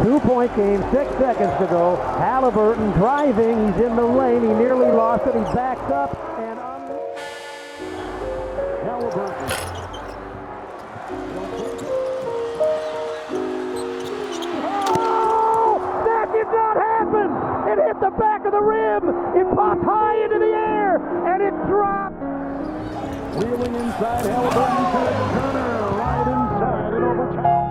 2-point game, 6 seconds to go. Halliburton driving, he's in the lane, he nearly lost it, he backs up, and Halliburton. Oh, that did not happen! It hit the back of the rim, it popped high into the air, and it dropped. Wheeling inside, Halliburton to the corner, right inside, and overtime.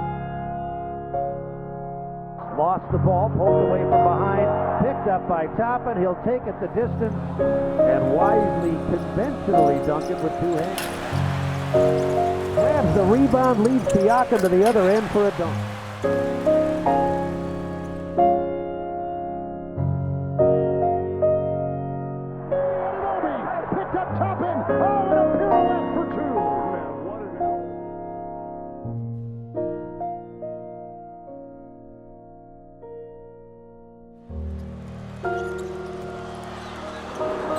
Lost the ball, pulled away from behind, picked up by Toppin. He'll take it the distance and wisely, conventionally dunk it with 2 hands. Grabs the rebound, leads Siakam to the other end for a dunk. Picked up Toppin. Oh, and a pirouette for 2. Man, what an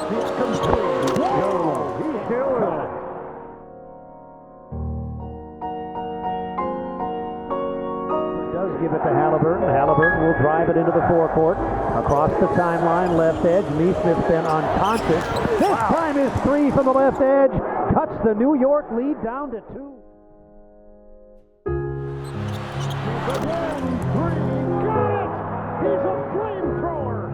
He's complete. No, he's doing it. Does give it to Halliburton. Halliburton will drive it into the forecourt. Across the timeline, left edge. Neesmith's been unconscious. This time is 3 from the left edge. Cuts the New York lead down to 2. Again, 3. Got it! He's a flamethrower.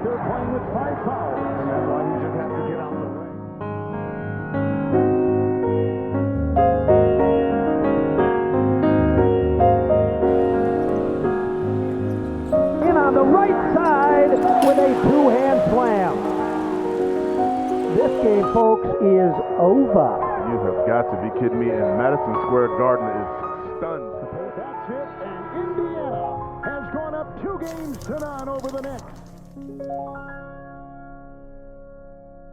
They're playing with 5 fouls. That's why you just have to get out of the way. In on the right side with a 2-hand slam. This game, folks, is over. You have got to be kidding me, and Madison Square Garden is stunned. That's it, and Indiana has gone up 2 games to none